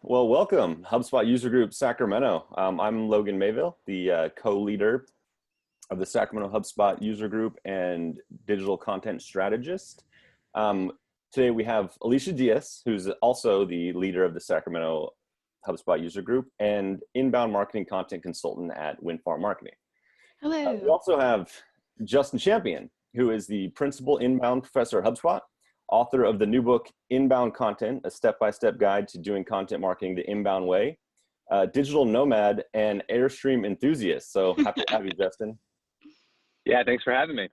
Well, welcome, HubSpot User Group Sacramento. I'm Logan Mayville, the co-leader of the Sacramento HubSpot User Group and digital content strategist. Today we have Alicia Diaz, who's also the leader of the Sacramento HubSpot User Group and inbound marketing content consultant at Windfarm Marketing. Hello. We also have Justin Champion, who is the principal inbound professor at HubSpot, author of the new book, Inbound Content, a step-by-step guide to doing content marketing the inbound way, digital nomad, and Airstream enthusiast. So happy to have you, Justin. Yeah, thanks for having me.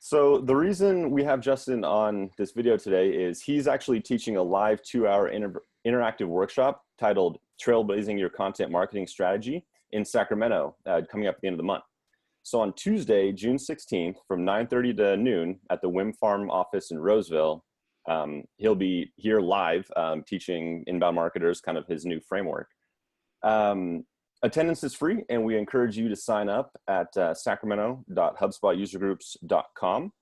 So the reason we have Justin on this video today is he's actually teaching a live 2-hour interactive workshop titled Trailblazing Your Content Marketing Strategy in Sacramento, coming up at the end of the month. So on Tuesday, June 16th, from 9:30 to noon at the Windfarm office in Roseville, he'll be here live teaching inbound marketers kind of his new framework. Attendance is free, and we encourage you to sign up at sacramento.hubspotusergroups.com.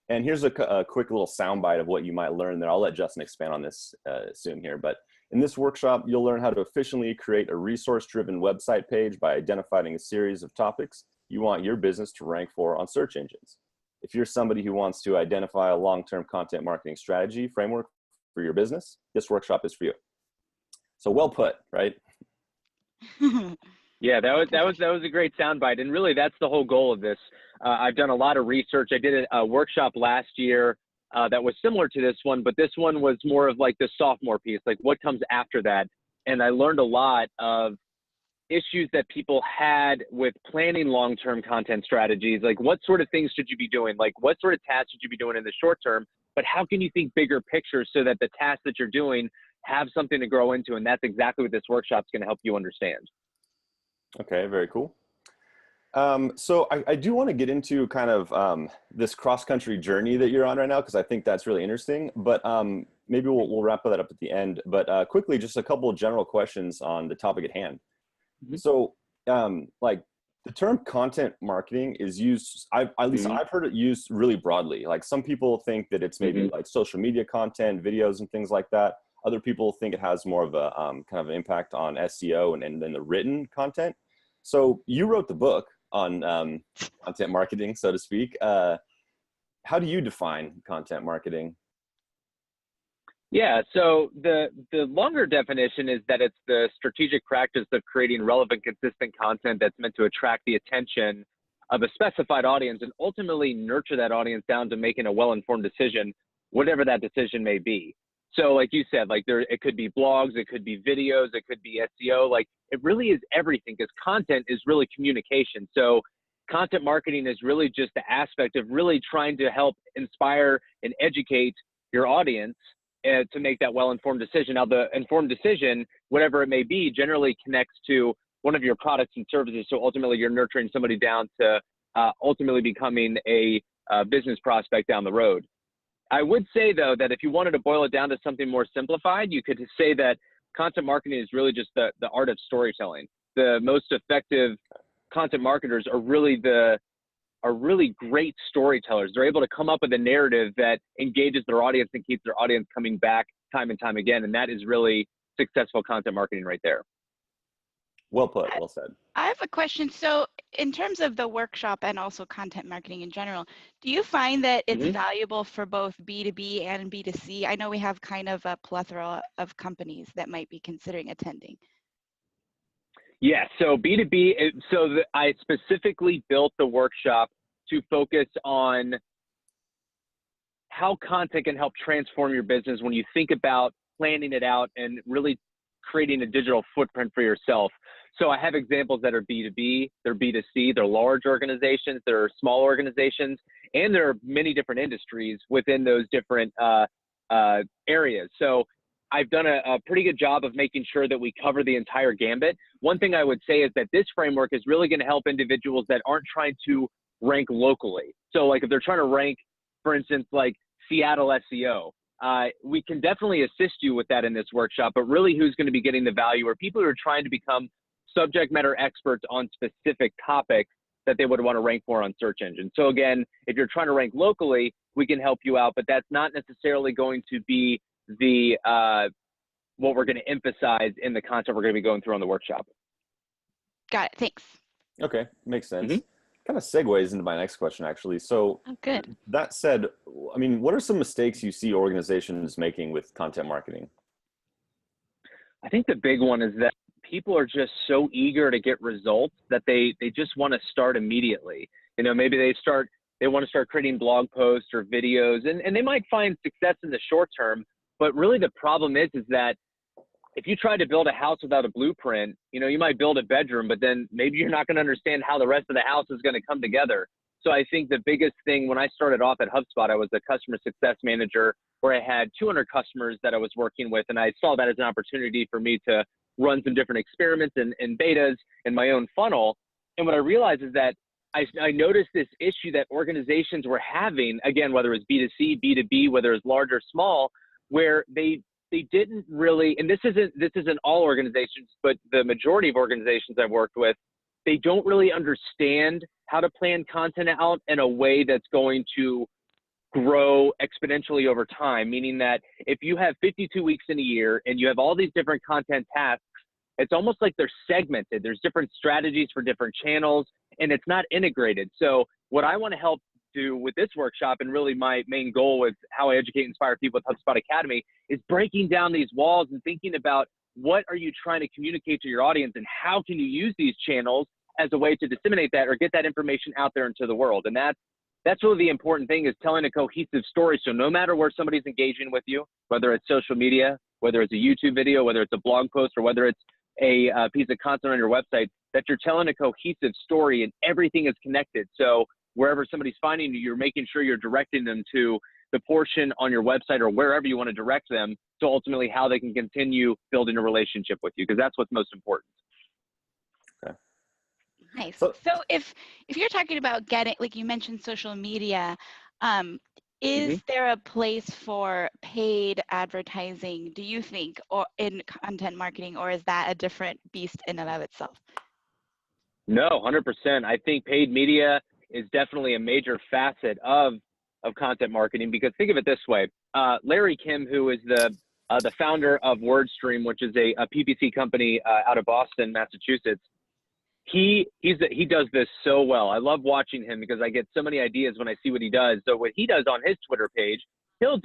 And here's a quick little soundbite of what you might learn there. I'll let Justin expand on this soon here. But in this workshop, you'll learn how to efficiently create a resource-driven website page by identifying a series of topics you want your business to rank for on search engines. If you're somebody who wants to identify a long-term content marketing strategy framework for your business, this workshop is for you. So well put, right? Yeah, that was a great soundbite, and really that's the whole goal of this. I've done a lot of research. I did a workshop last year that was similar to this one, but this one was more of like the sophomore piece, like what comes after that. And I learned a lot of issues that people had with planning long-term content strategies, like what sort of things should you be doing? Like what sort of tasks should you be doing in the short term? But how can you think bigger picture so that the tasks that you're doing have something to grow into? And that's exactly what this workshop's going to help you understand. Okay, very cool. So I do want to get into kind of this cross-country journey that you're on right now, because I think that's really interesting. But maybe we'll wrap that up at the end. But quickly, just a couple of general questions on the topic at hand. Mm-hmm. So like the term content marketing is used, at least I've heard it used really broadly. Like some people think that it's maybe like social media content, videos and things like that. Other people think it has more of a kind of an impact on SEO and then the written content. So you wrote the book on content marketing, so to speak. How do you define content marketing? Yeah, so the longer definition is that it's the strategic practice of creating relevant, consistent content that's meant to attract the attention of a specified audience and ultimately nurture that audience down to making a well-informed decision, whatever that decision may be. So like you said, like it could be blogs, it could be videos, it could be SEO, like it really is everything, because content is really communication. So content marketing is really just the aspect of really trying to help inspire and educate your audience to make that well-informed decision. Now, the informed decision, whatever it may be, generally connects to one of your products and services. So ultimately, you're nurturing somebody down to ultimately becoming a business prospect down the road. I would say, though, that if you wanted to boil it down to something more simplified, you could say that content marketing is really just the art of storytelling. The most effective content marketers are really great storytellers. They're able to come up with a narrative that engages their audience and keeps their audience coming back time and time again. And that is really successful content marketing right there. Well put, well said. I have a question. So in terms of the workshop and also content marketing in general, do you find that it's valuable for both B2B and B2C? I know we have kind of a plethora of companies that might be considering attending. Yeah, so B2B, I specifically built the workshop to focus on how content can help transform your business when you think about planning it out and really creating a digital footprint for yourself. So I have examples that are B2B, they're B2C, they're large organizations, they're small organizations, and there are many different industries within those different areas. So I've done a pretty good job of making sure that we cover the entire gambit. One thing I would say is that this framework is really going to help individuals that aren't trying to rank locally. So like if they're trying to rank, for instance, like Seattle SEO, we can definitely assist you with that in this workshop, but really who's going to be getting the value are people who are trying to become subject matter experts on specific topics that they would want to rank for on search engines. So again, if you're trying to rank locally, we can help you out, but that's not necessarily going to be the what we're going to emphasize in the content we're going to be going through on the workshop. Got it. Thanks. Okay, makes sense. Mhm. Kind of segues into my next question, actually. So Oh, good. that said, I mean, what are some mistakes you see organizations making with content marketing? I think the big one is that people are just so eager to get results that they just want to start immediately. You know, maybe they want to start creating blog posts or videos, and they might find success in the short term, but really the problem is that if you try to build a house without a blueprint, you know, you might build a bedroom, but then maybe you're not going to understand how the rest of the house is going to come together. So I think the biggest thing, when I started off at HubSpot, I was a customer success manager where I had 200 customers that I was working with. And I saw that as an opportunity for me to run some different experiments and betas in my own funnel. And what I realized is that I noticed this issue that organizations were having, again, whether it's B2C, B2B, whether it's large or small, where they didn't really, and this isn't all organizations, but the majority of organizations I've worked with, they don't really understand how to plan content out in a way that's going to grow exponentially over time, meaning that if you have 52 weeks in a year and you have all these different content tasks, it's almost like they're segmented. There's different strategies for different channels, and it's not integrated. So what I want to help do with this workshop, and really my main goal with how I educate and inspire people with HubSpot Academy, is breaking down these walls and thinking about what are you trying to communicate to your audience and how can you use these channels as a way to disseminate that or get that information out there into the world. And that's really the important thing, is telling a cohesive story. So no matter where somebody's engaging with you, whether it's social media, whether it's a YouTube video, whether it's a blog post, or whether it's a piece of content on your website, that you're telling a cohesive story and everything is connected. So wherever somebody's finding you, you're making sure you're directing them to the portion on your website or wherever you want to direct them to ultimately how they can continue building a relationship with you, because that's what's most important. Okay. Nice. So if you're talking about getting, like you mentioned, social media, is there a place for paid advertising, do you think, or in content marketing, or is that a different beast in and of itself? No, 100%. I think paid media is definitely a major facet of content marketing, because think of it this way. Larry Kim, who is the founder of WordStream, which is a PPC company out of Boston, Massachusetts, he does this so well. I love watching him because I get so many ideas when I see what he does. So what he does on his Twitter page, he'll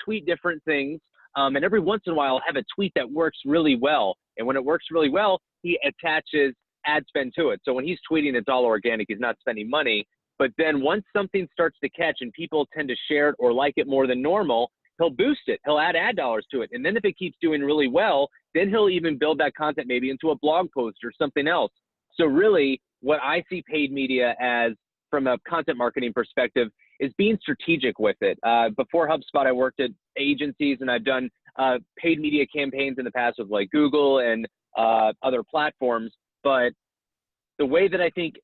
tweet different things, and every once in a while have a tweet that works really well. And when it works really well, he attaches ad spend to it. So when he's tweeting, it's all organic. He's not spending money. But then once something starts to catch and people tend to share it or like it more than normal, he'll boost it. He'll add ad dollars to it. And then if it keeps doing really well, then he'll even build that content maybe into a blog post or something else. So really what I see paid media as, from a content marketing perspective, is being strategic with it. Before HubSpot, I worked at agencies, and I've done paid media campaigns in the past with like Google and other platforms. But the way that I think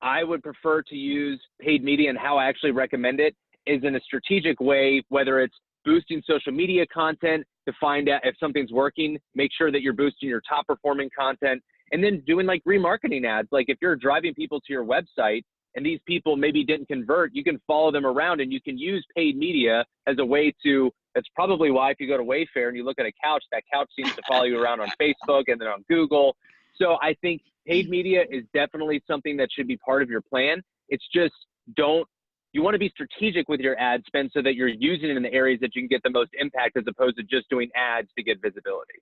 I would prefer to use paid media and how I actually recommend it is in a strategic way, whether it's boosting social media content to find out if something's working, make sure that you're boosting your top performing content, and then doing like remarketing ads. Like if you're driving people to your website and these people maybe didn't convert, you can follow them around and you can use paid media as a way to, that's probably why if you go to Wayfair and you look at a couch, that couch seems to follow you around on Facebook and then on Google. So I think paid media is definitely something that should be part of your plan. It's just you want to be strategic with your ad spend so that you're using it in the areas that you can get the most impact, as opposed to just doing ads to get visibility.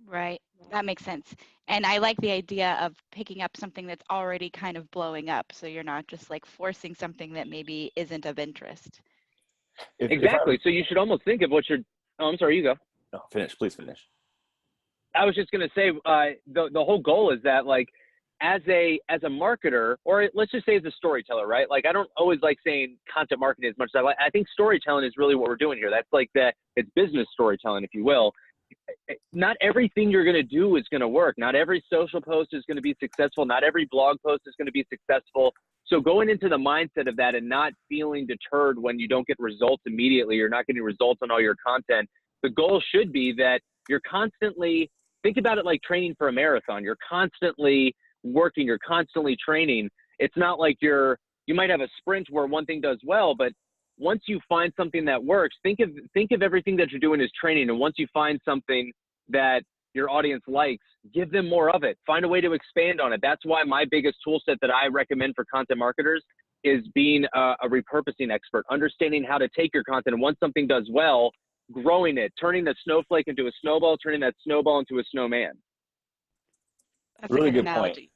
Right. That makes sense. And I like the idea of picking up something that's already kind of blowing up, so you're not just like forcing something that maybe isn't of interest. Exactly. So you should almost think of what you're, oh, I'm sorry, you go. No, finish, please finish. I was just going to say, the whole goal is that, like, as a marketer, or let's just say as a storyteller, right? Like, I don't always like saying content marketing as much as I like. I think storytelling is really what we're doing here. That's like it's business storytelling, if you will. Not everything you're going to do is going to work. Not every social post is going to be successful. Not every blog post is going to be successful. So going into the mindset of that and not feeling deterred when you don't get results immediately, you're not getting results on all your content. The goal should be that you're constantly, think about it like training for a marathon. You're constantly working, you're constantly training. It's not like you might have a sprint where one thing does well, but once you find something that works, think of everything that you're doing as training. And once you find something that your audience likes, give them more of it. Find a way to expand on it. That's why my biggest tool set that I recommend for content marketers is being a repurposing expert, understanding how to take your content. And once something does well, growing it, turning the snowflake into a snowball, turning that snowball into a snowman. That's Really a good good point. analogy.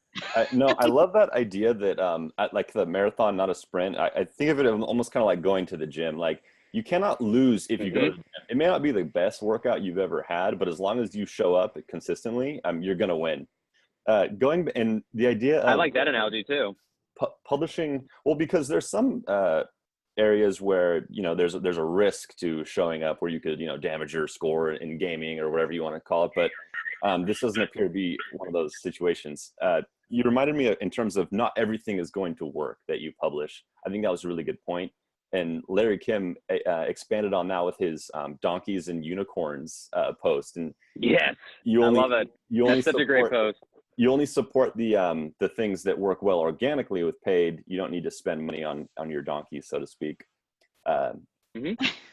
No, I love that idea that like the marathon, not a sprint. I think of it almost kind of like going to the gym. Like you cannot lose if you go to the gym. It may not be the best workout you've ever had, but as long as you show up consistently, you're gonna win. And the idea of I like that analogy too. Publishing, well, because there's some areas where there's a risk to showing up where you could damage your score in gaming or whatever you want to call it, but this doesn't appear to be one of those situations. You reminded me in terms of not everything is going to work that you publish. I think that was a really good point. And Larry Kim expanded on that with his donkeys and unicorns post. And yes, I love it. That's such a great post. You only support the things that work well organically with paid. You don't need to spend money on your donkeys, so to speak.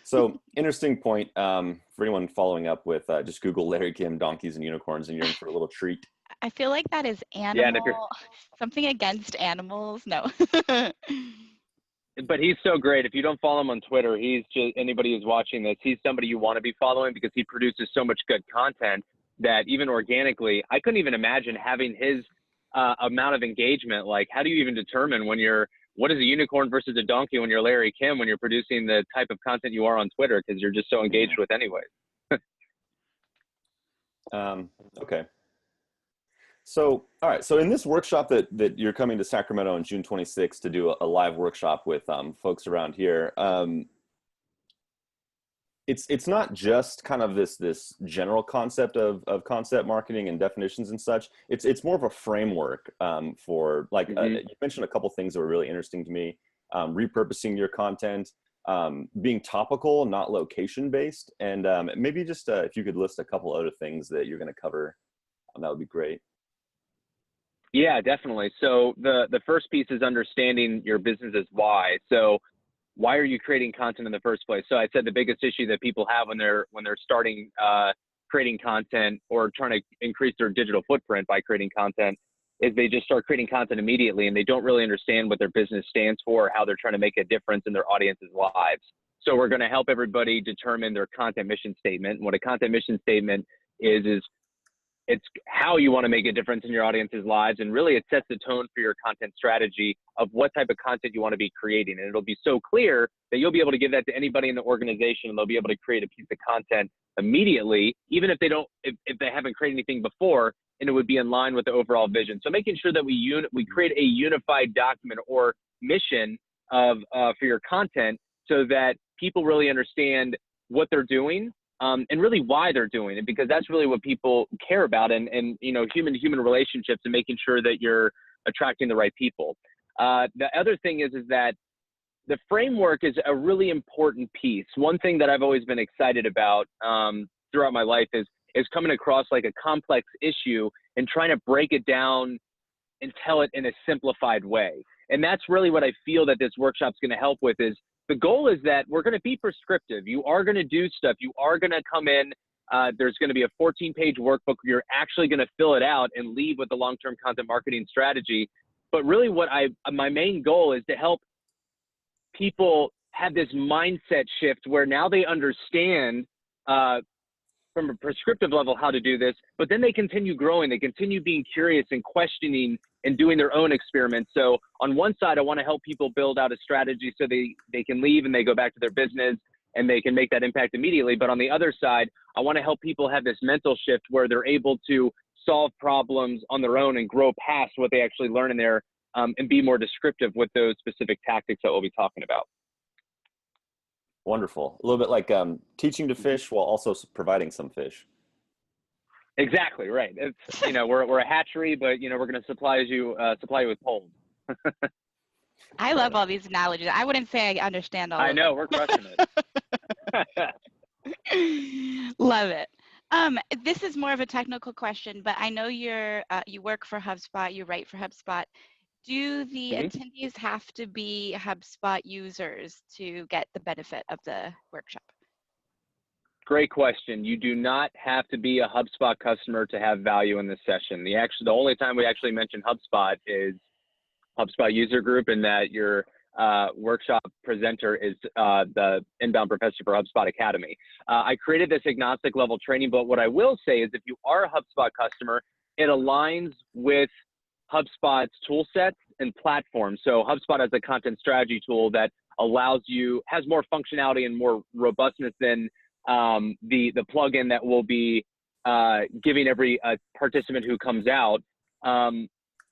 So interesting point for anyone following up with just Google Larry Kim donkeys and unicorns and you're in for a little treat. I feel like that is animal, something against animals. No. But he's so great. If you don't follow him on Twitter, he's just, anybody who's watching this, he's somebody you want to be following because he produces so much good content that even organically, I couldn't even imagine having his amount of engagement. Like, how do you even determine what is a unicorn versus a donkey when you're Larry Kim, when you're producing the type of content you are on Twitter, because you're just so engaged with anyways. Okay. So, all right. So in this workshop that you're coming to Sacramento on June 26th to do a live workshop with folks around here, it's not just kind of this general concept of concept marketing and definitions and such. It's more of a framework for like you mentioned a couple things that were really interesting to me. Repurposing your content, being topical, not location based, and maybe just if you could list a couple other things that you're going to cover, that would be great. Yeah, definitely. So the first piece is understanding your business's why. So why are you creating content in the first place? So I said the biggest issue that people have when they're starting creating content or trying to increase their digital footprint by creating content is they just start creating content immediately and they don't really understand what their business stands for, or how they're trying to make a difference in their audience's lives. So we're going to help everybody determine their content mission statement. And what a content mission statement is it's how you want to make a difference in your audience's lives. And really it sets the tone for your content strategy of what type of content you want to be creating. And it'll be so clear that you'll be able to give that to anybody in the organization and they'll be able to create a piece of content immediately, even if they haven't created anything before, and it would be in line with the overall vision. So making sure that we create a unified document or mission for your content so that people really understand what they're doing, and really why they're doing it, because that's really what people care about, and human relationships and making sure that you're attracting the right people. The other thing is that the framework is a really important piece. One thing that I've always been excited about throughout my life is coming across like a complex issue and trying to break it down and tell it in a simplified way. And that's really what I feel that this workshop's going to help with. Is the goal is that we're going to be prescriptive. You are going to do stuff. You are going to come in. There's going to be a 14-page workbook. You're actually going to fill it out and leave with the long-term content marketing strategy. But really my main goal is to help people have this mindset shift where now they understand from a prescriptive level how to do this, but then they continue growing. They continue being curious and questioning and doing their own experiments. So on one side, I want to help people build out a strategy so they can leave and they go back to their business and they can make that impact immediately. But on the other side, I want to help people have this mental shift where they're able to solve problems on their own and grow past what they actually learn in there, and be more descriptive with those specific tactics that we'll be talking about. Wonderful. A little bit like teaching to fish while also providing some fish. Exactly right. It's we're a hatchery, but we're going to supply you with poles. I love all these analogies. I wouldn't say I understand all of them. I know, we're crushing it. Love it. This is more of a technical question, but I know you work for HubSpot, you write for HubSpot. do the Mhm. attendees have to be HubSpot users to get the benefit of the workshop? Great question. You do not have to be a HubSpot customer to have value in this session. The only time we actually mention HubSpot is HubSpot user group, and that your workshop presenter is the inbound professor for HubSpot Academy. I created this agnostic level training, but what I will say is if you are a HubSpot customer, it aligns with HubSpot's tool sets and platforms. So HubSpot has a content strategy tool that has more functionality and more robustness than the plugin that will be giving every participant who comes out.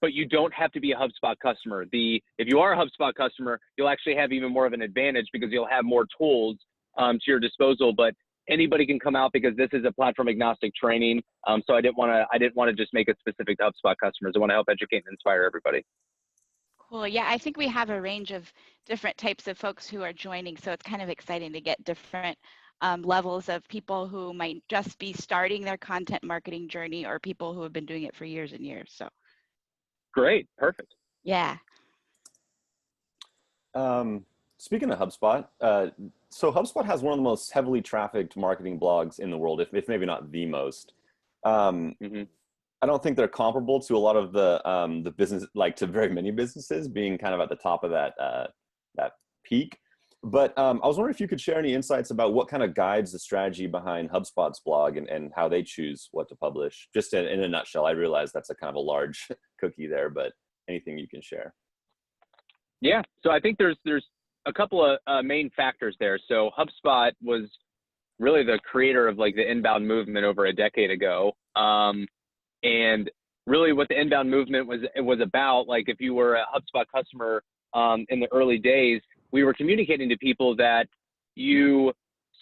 But you don't have to be a HubSpot customer. If you are a HubSpot customer, you'll actually have even more of an advantage because you'll have more tools to your disposal. But anybody can come out because this is a platform agnostic training. So I didn't want to just make it specific to HubSpot customers. I want to help educate and inspire everybody. Cool. Yeah, I think we have a range of different types of folks who are joining. So it's kind of exciting to get different levels of people who might just be starting their content marketing journey or people who have been doing it for years and years. So Great. Perfect. yeah. Speaking of HubSpot, so HubSpot has one of the most heavily trafficked marketing blogs in the world, if maybe not the most. Mhm. I don't think they're comparable to a lot of the business, like to very many businesses being kind of at the top of that peak. But I was wondering if you could share any insights about what kind of guides the strategy behind HubSpot's blog and how they choose what to publish. Just in a nutshell, I realize that's a kind of a large cookie there, but anything you can share. Yeah. So I think there's a couple of main factors there. So HubSpot was really the creator of like the inbound movement over a decade ago. And really what the inbound movement was about, like if you were a HubSpot customer in the early days, we were communicating to people that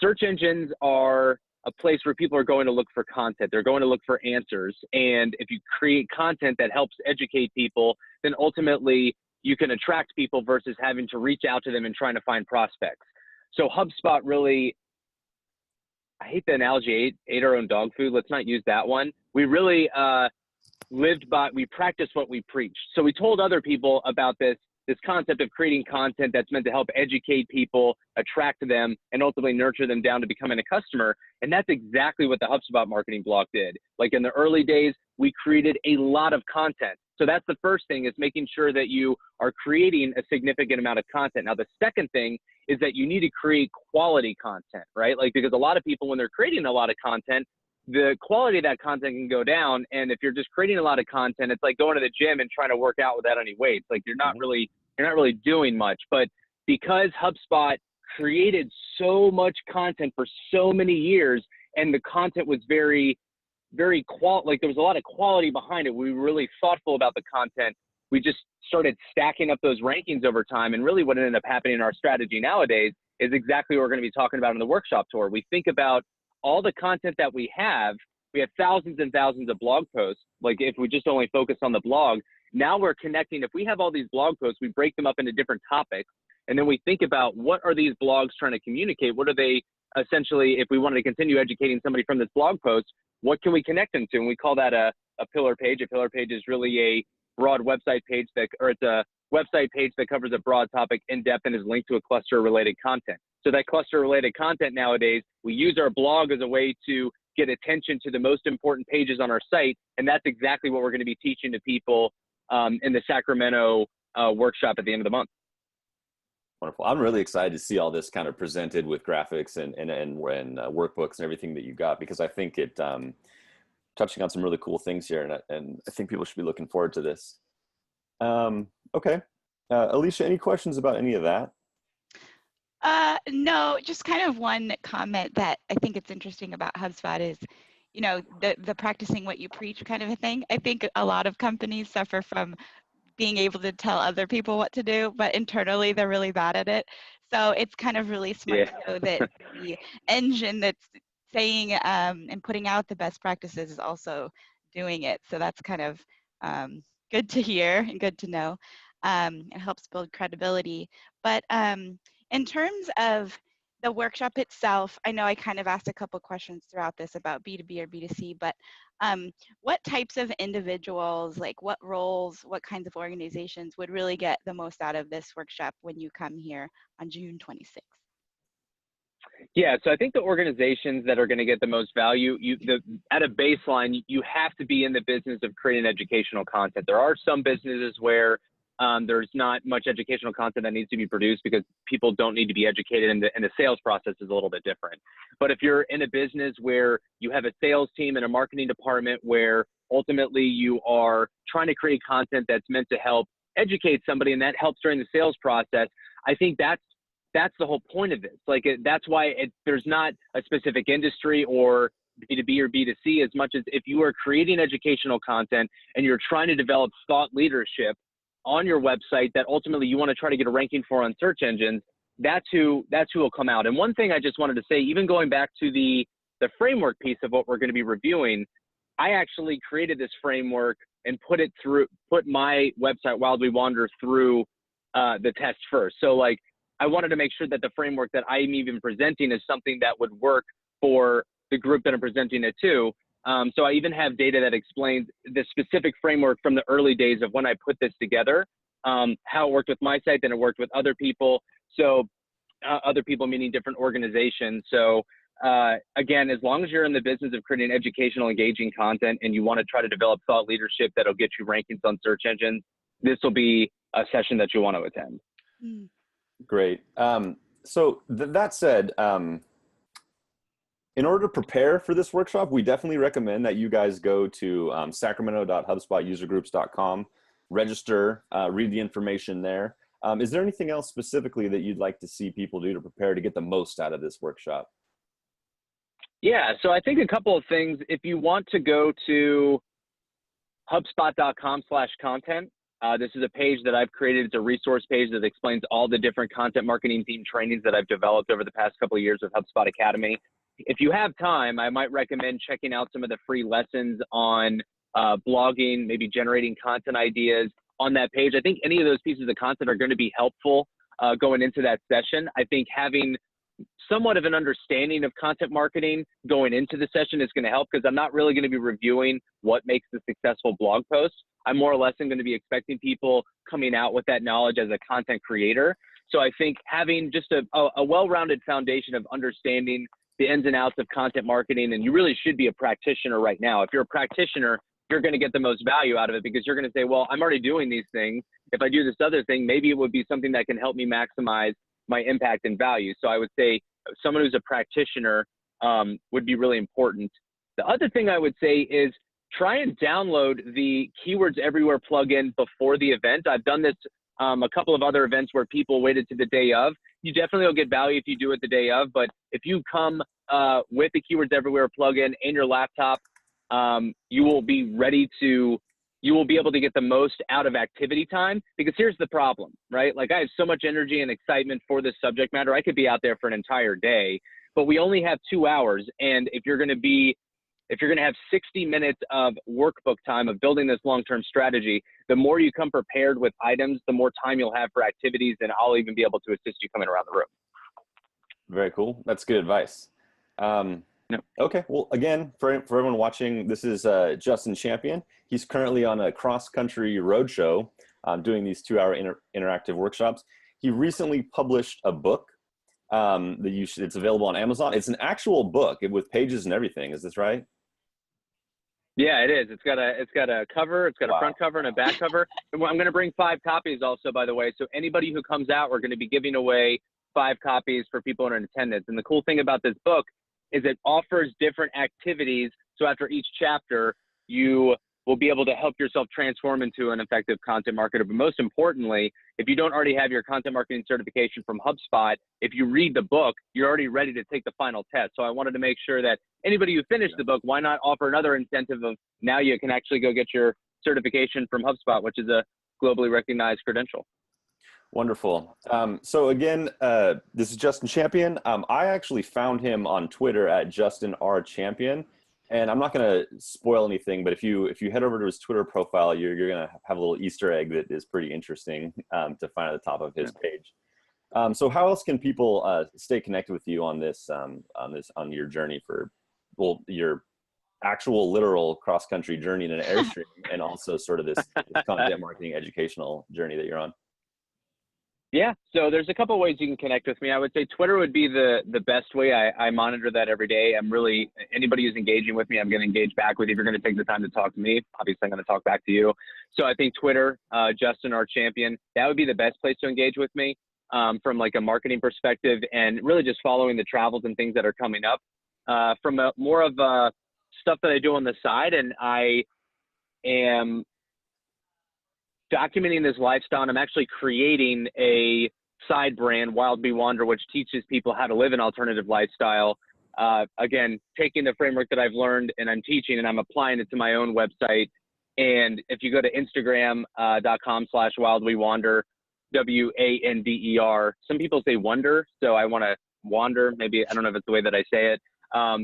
search engines are a place where people are going to look for content. They're going to look for answers. And if you create content that helps educate people, then ultimately you can attract people versus having to reach out to them and trying to find prospects. So HubSpot really, I hate the analogy, ate our own dog food. Let's not use that one. We really we practiced what we preached. So we told other people about this concept of creating content that's meant to help educate people, attract them, and ultimately nurture them down to becoming a customer. And that's exactly what the HubSpot marketing blog did. Like in the early days, we created a lot of content. So that's the first thing, is making sure that you are creating a significant amount of content. Now, the second thing is that you need to create quality content, right? Like, because a lot of people, when they're creating a lot of content, the quality of that content can go down. And if you're just creating a lot of content, it's like going to the gym and trying to work out without any weights. Like you're not really doing much. But because HubSpot created so much content for so many years, and the content was very there was a lot of quality behind it. We were really thoughtful about the content. We just started stacking up those rankings over time. And really what ended up happening in our strategy nowadays is exactly what we're going to be talking about in the workshop tour. We think about all the content that we have thousands and thousands of blog posts. Like if we just only focus on the blog, now we're connecting. If we have all these blog posts, we break them up into different topics. And then we think about, what are these blogs trying to communicate? What are they essentially, if we wanted to continue educating somebody from this blog post, what can we connect them to? And we call that a pillar page. A pillar page is really a broad website page it's a website page that covers a broad topic in depth and is linked to a cluster of related content. So that cluster of related content nowadays, we use our blog as a way to get attention to the most important pages on our site. And that's exactly what we're going to be teaching to people in the Sacramento workshop at the end of the month. Wonderful. I'm really excited to see all this kind of presented with graphics and workbooks and everything that you got, because I think it touching on some really cool things here, and I think people should be looking forward to this. Okay. Alicia, any questions about any of that? No, just kind of one comment that I think it's interesting about HubSpot is, the practicing what you preach kind of a thing. I think a lot of companies suffer from being able to tell other people what to do, but internally they're really bad at it. So it's kind of really smart to know that the engine that's saying and putting out the best practices is also doing it. So that's kind of good to hear and good to know. It helps build credibility. But in terms of the workshop itself, I know I kind of asked a couple questions throughout this about B2B or B2C, but what types of individuals, like what roles, what kinds of organizations would really get the most out of this workshop when you come here on June 26th? Yeah, so I think the organizations that are going to get the most value, at a baseline, you have to be in the business of creating educational content. There are some businesses where there's not much educational content that needs to be produced because people don't need to be educated, and the sales process is a little bit different. But if you're in a business where you have a sales team and a marketing department where ultimately you are trying to create content that's meant to help educate somebody and that helps during the sales process, I think that's the whole point of this. Like, that's why there's not a specific industry or B2B or B2C, as much as if you are creating educational content and you're trying to develop thought leadership on your website that ultimately you want to try to get a ranking for on search engines, that's who will come out. And one thing I just wanted to say, even going back to the framework piece of what we're going to be reviewing, I actually created this framework and put my website Wild We Wander through the test first. So like, I wanted to make sure that the framework that I'm even presenting is something that would work for the group that I'm presenting it to. So I even have data that explains the specific framework from the early days of when I put this together, how it worked with my site, then it worked with other people. So other people meaning different organizations. So again, as long as you're in the business of creating educational, engaging content and you want to try to develop thought leadership that'll get you rankings on search engines, this will be a session that you want to attend. Mm. Great. So that said, in order to prepare for this workshop, we definitely recommend that you guys go to sacramento.hubspotusergroups.com, register, read the information there. Is there anything else specifically that you'd like to see people do to prepare to get the most out of this workshop? Yeah, so I think a couple of things. If you want to go to hubspot.com/content, this is a page that I've created. It's a resource page that explains all the different content marketing theme trainings that I've developed over the past couple of years with HubSpot Academy. If you have time, I might recommend checking out some of the free lessons on blogging, maybe generating content ideas on that page. I think any of those pieces of content are going to be helpful going into that session. I think having somewhat of an understanding of content marketing going into the session is going to help, because I'm not really going to be reviewing what makes a successful blog post. I'm more or less going to be expecting people coming out with that knowledge as a content creator. So I think having just a well-rounded foundation of understanding the ins and outs of content marketing, and you really should be a practitioner right now. If you're a practitioner, you're going to get the most value out of it, because you're going to say, well, I'm already doing these things. If I do this other thing, maybe it would be something that can help me maximize my impact and value. So I would say someone who's a practitioner would be really important. The other thing I would say is try and download the Keywords Everywhere plugin before the event. I've done this a couple of other events where people waited to the day of. You definitely will get value if you do it the day of, but if you come with the Keywords Everywhere plugin and your laptop, you will be able to get the most out of activity time. Because here's the problem, right? Like, I have so much energy and excitement for this subject matter. I could be out there for an entire day, but we only have 2 hours. And if you're going to have 60 minutes of workbook time of building this long-term strategy, the more you come prepared with items, the more time you'll have for activities, and I'll even be able to assist you coming around the room. Very cool. That's good advice. Okay. Well, again, for everyone watching, this is Justin Champion. He's currently on a cross-country roadshow doing these 2-hour interactive workshops. He recently published a book it's available on Amazon. It's an actual book with pages and everything. Is this right? Yeah, it is. It's got a cover. It's got a front cover and a back cover. And I'm going to bring 5 copies also, by the way. So anybody who comes out, we're going to be giving away 5 copies for people in attendance. And the cool thing about this book is it offers different activities. So after each chapter, you will be able to help yourself transform into an effective content marketer. But most importantly, if you don't already have your content marketing certification from HubSpot, if you read the book, you're already ready to take the final test. So I wanted to make sure that anybody who finished the book, why not offer another incentive of now you can actually go get your certification from HubSpot, which is a globally recognized credential. Wonderful. So again, this is Justin Champion. I actually found him on Twitter at Justin R. Champion. And I'm not going to spoil anything, but if you head over to his Twitter profile, you're going to have a little Easter egg that is pretty interesting to find at the top of his page. So how else can people stay connected with you on this on your journey for, well, your actual literal cross country journey in an Airstream, and also sort of this content marketing educational journey that you're on? Yeah, so there's a couple ways you can connect with me. I would say Twitter would be the best way. I monitor that every day. I'm really, anybody who's engaging with me, I'm going to engage back with you. If you're going to take the time to talk to me, obviously I'm going to talk back to you. So I think Twitter, Justin, our champion, that would be the best place to engage with me from like a marketing perspective, and really just following the travels and things that are coming up from a more of stuff that I do on the side. And I am documenting this lifestyle, and I'm actually creating a side brand, Wild Bee Wander, which teaches people how to live an alternative lifestyle. Again, taking the framework that I've learned and I'm teaching, and I'm applying it to my own website. And if you go to Instagram.com/wildwewander, WANDER, some people say wonder, so I want to wander. Maybe, I don't know if it's the way that I say it.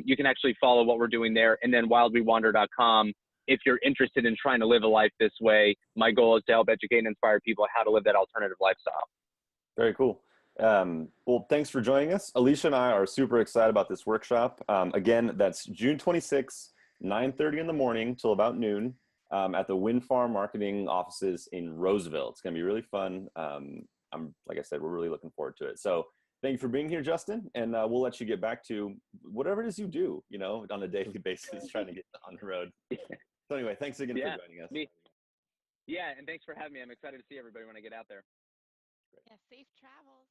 You can actually follow what we're doing there. And then wildwewander.com. If you're interested in trying to live a life this way, my goal is to help educate and inspire people how to live that alternative lifestyle. Very cool. Well, thanks for joining us. Alicia and I are super excited about this workshop. Again, that's June 26th, 9:30 in the morning till about noon at the Wind Farm Marketing offices in Roseville. It's going to be really fun. Like I said, we're really looking forward to it. So thank you for being here, Justin, and we'll let you get back to whatever it is you do, you know, on a daily basis, trying to get on the road. So anyway, thanks again for joining us. Yeah, and thanks for having me. I'm excited to see everybody when I get out there. Yeah, safe travels.